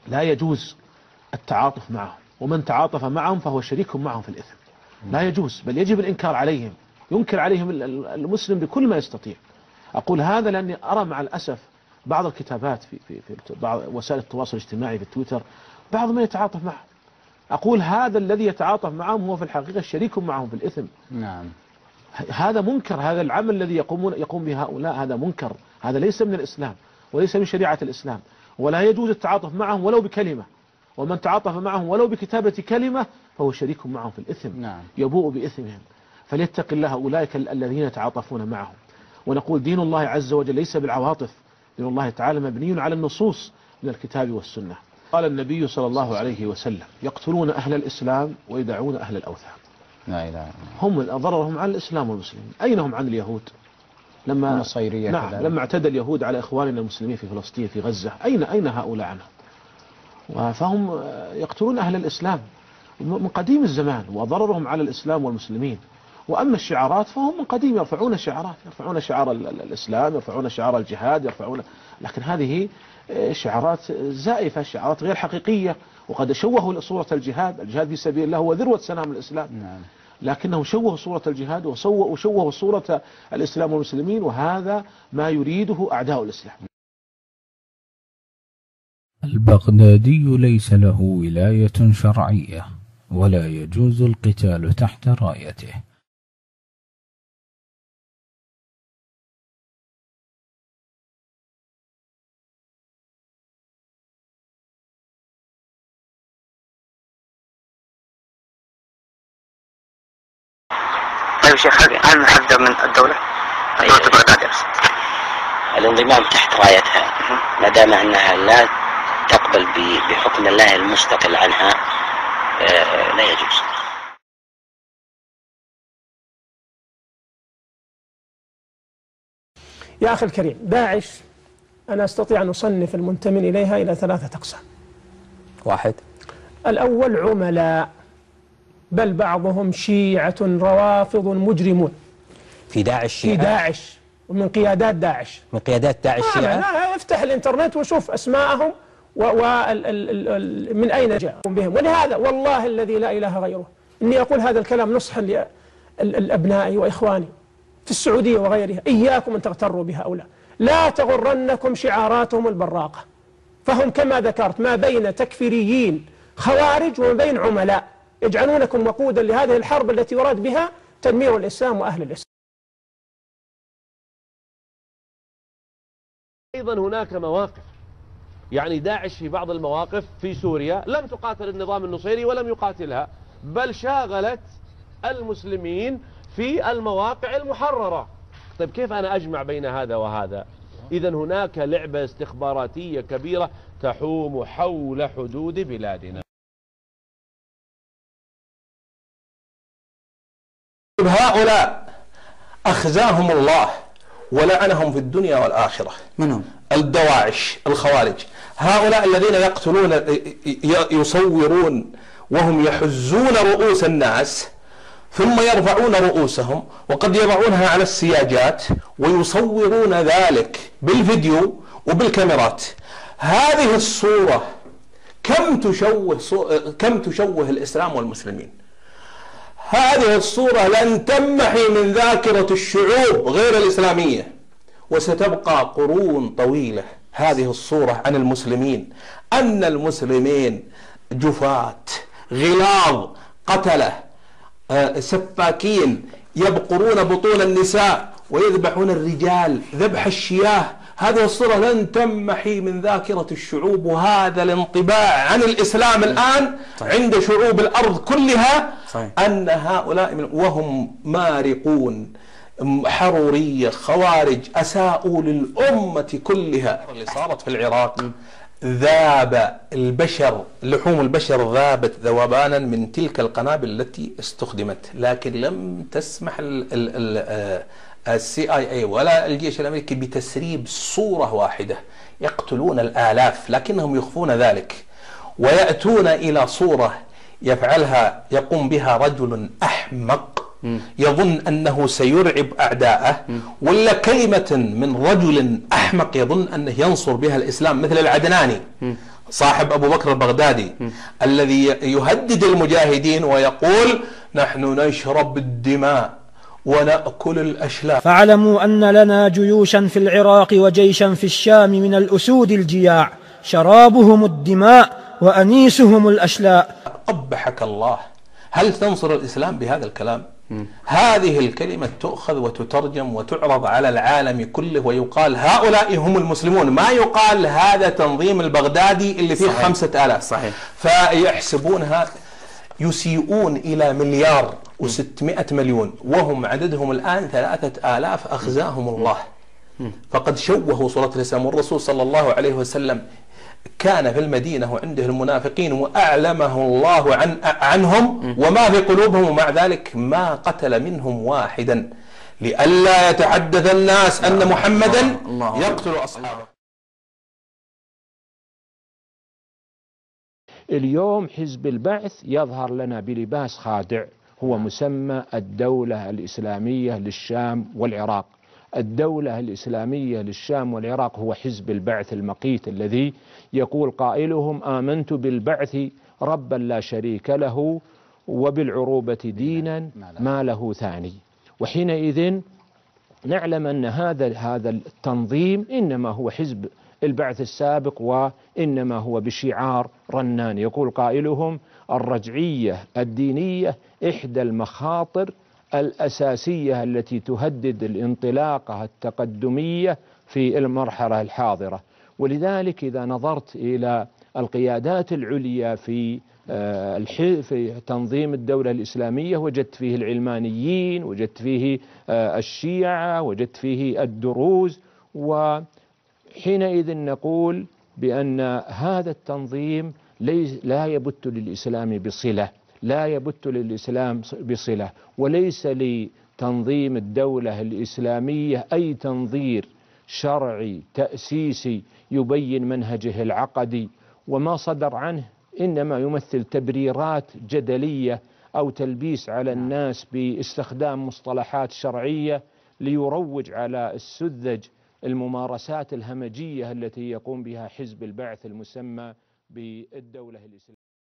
لا يجوز التعاطف معهم، ومن تعاطف معهم فهو شريك معهم في الإثم. لا يجوز، بل يجب الإنكار عليهم، ينكر عليهم المسلم بكل ما يستطيع. أقول هذا لأني أرى مع الأسف بعض الكتابات في بعض وسائل التواصل الاجتماعي في تويتر، بعض من يتعاطف معهم. أقول هذا الذي يتعاطف معهم هو في الحقيقة شريك معهم في الإثم. نعم. هذا منكر، هذا العمل الذي يقوم به هؤلاء هذا منكر، هذا ليس من الإسلام وليس من شريعة الإسلام، ولا يجوز التعاطف معهم ولو بكلمة، ومن تعاطف معهم ولو بكتابة كلمة فهو شريك معهم في الإثم. نعم. يبوء بإثمهم. فليتق الله أولئك الذين يتعاطفون معهم. ونقول دين الله عز وجل ليس بالعواطف، دين الله تعالى مبني على النصوص من الكتاب والسنة. قال النبي صلى الله عليه وسلم: يقتلون أهل الإسلام ويدعون أهل الأوثان. لا إله إلا هم الله. ضررهم على الإسلام والمسلمين. أين هم عن اليهود؟ لما لما اعتدى اليهود على إخواننا المسلمين في فلسطين في غزة، أين هؤلاء عنهم؟ فهم يقتلون أهل الإسلام من قديم الزمان، وضررهم على الإسلام والمسلمين. وأما الشعارات فهم من قديم يرفعون شعارات، يرفعون شعار الإسلام، يرفعون شعار الجهاد، لكن هذه شعارات زائفة، شعارات غير حقيقية. وقد شوهوا صورة الجهاد في سبيل الله هو ذروة سنام الإسلام. نعم. لكنهم شوهوا صورة الجهاد وشوهوا صورة الإسلام والمسلمين، وهذا ما يريده أعداء الإسلام. البغدادي ليس له ولاية شرعية، ولا يجوز القتال تحت رايته. طيب شيخ، هل نحذر من الدولة بغداد الانضمام تحت رايتها ما دام انها لا تقبل بحكم الله المستقل عنها لا يجوز. يا أخي الكريم، داعش أنا أستطيع أن أصنف المنتمين إليها إلى 3 أقسام. 1. الأول عملاء، بل بعضهم شيعة روافض مجرمون في داعش. في داعش ومن قيادات داعش. من قيادات داعش شيعة. افتح الانترنت وشوف أسماءهم ومن أين جاءوا بهم. ولهذا والله الذي لا إله غيره إني أقول هذا الكلام نصحا لأبنائي وإخواني في السعودية وغيرها: إياكم أن تغتروا بهؤلاء، لا تغرنكم شعاراتهم البراقة، فهم كما ذكرت ما بين تكفيريين خوارج وما بين عملاء يجعلونكم وقودا لهذه الحرب التي يراد بها تدمير الإسلام وأهل الإسلام. أيضا هناك مواقف، يعني داعش في بعض المواقف في سوريا لم تقاتل النظام النصيري ولم يقاتلها، بل شاغلت المسلمين في المواقع المحررة. طيب كيف أنا أجمع بين هذا وهذا؟ إذن هناك لعبة استخباراتية كبيرة تحوم حول حدود بلادنا. هؤلاء أخزاهم الله ولعنهم في الدنيا والآخرة. من هم؟ الدواعش الخوارج. هؤلاء الذين يقتلون يصورون وهم يحزون رؤوس الناس ثم يرفعون رؤوسهم، وقد يضعونها على السياجات ويصورون ذلك بالفيديو وبالكاميرات. هذه الصورة كم تشوه الإسلام والمسلمين. هذه الصورة لن تمحي من ذاكرة الشعوب غير الإسلامية، وستبقى قرون طويلة هذه الصورة عن المسلمين، أن المسلمين جفاة غلاظ قتلة سفاكين يبقرون بطون النساء ويذبحون الرجال ذبح الشياه. هذه الصورة لن تمحي من ذاكرة الشعوب، وهذا الانطباع عن الإسلام الآن عند شعوب الأرض كلها أن هؤلاء وهم مارقون حرورية خوارج أساءوا للأمة كلها. اللي صارت في العراق ذاب البشر، لحوم البشر ذابت ذوبانا من تلك القنابل التي استخدمت، لكن لم تسمح CIA ولا الجيش الأمريكي بتسريب صورة واحدة. يقتلون الآلاف لكنهم يخفون ذلك، ويأتون إلى صورة يقوم بها رجل أحمق يظن أنه سيرعب أعداءه، ولا كلمة من رجل أحمق يظن أنه ينصر بها الإسلام مثل العدناني صاحب أبو بكر البغدادي الذي يهدد المجاهدين ويقول نحن نشرب الدماء ونأكل الأشلاء. فاعلموا أن لنا جيوشا في العراق وجيشا في الشام من الأسود الجياع، شرابهم الدماء وأنيسهم الأشلاء. قبحك الله، هل تنصر الإسلام بهذا الكلام؟ هذه الكلمة تؤخذ وتترجم وتعرض على العالم كله ويقال هؤلاء هم المسلمون، ما يقال هذا تنظيم البغدادي اللي فيه 5000. صحيح. فيحسبونها، يسيئون إلى 1,600,000,000 وهم عددهم الآن 3000 أخزاهم الله. فقد شوهوا صورة الإسلام، والرسول صلى الله عليه وسلم كان في المدينة وعنده المنافقين وأعلمه الله عنهم وما في قلوبهم، ومع ذلك ما قتل منهم واحدا لئلا يتحدث الناس أن محمدا يقتل أصحابه. اليوم حزب البعث يظهر لنا بلباس خادع، هو مسمى الدولة الإسلامية للشام والعراق. الدولة الإسلامية للشام والعراق هو حزب البعث المقيت الذي يقول قائلهم آمنت بالبعث ربا لا شريك له وبالعروبة دينا ما له ثاني. وحينئذ نعلم أن هذا التنظيم إنما هو حزب البعث السابق، وإنما هو بشعار رنان. يقول قائلهم الرجعية الدينية إحدى المخاطر الأساسية التي تهدد الانطلاقة التقدمية في المرحلة الحاضرة. ولذلك إذا نظرت إلى القيادات العليا في تنظيم الدولة الإسلامية وجدت فيه العلمانيين، وجدت فيه الشيعة، وجدت فيه الدروز. وحينئذ نقول بأن هذا التنظيم لا يبت للإسلام بصلة، لا يبت للإسلام بصلة، وليس لتنظيم الدولة الإسلامية أي تنظير شرعي تأسيسي يبين منهجه العقدي، وما صدر عنه إنما يمثل تبريرات جدلية أو تلبيس على الناس باستخدام مصطلحات شرعية ليروج على السذج الممارسات الهمجية التي يقوم بها حزب البعث المسمى بالدولة الإسلامية.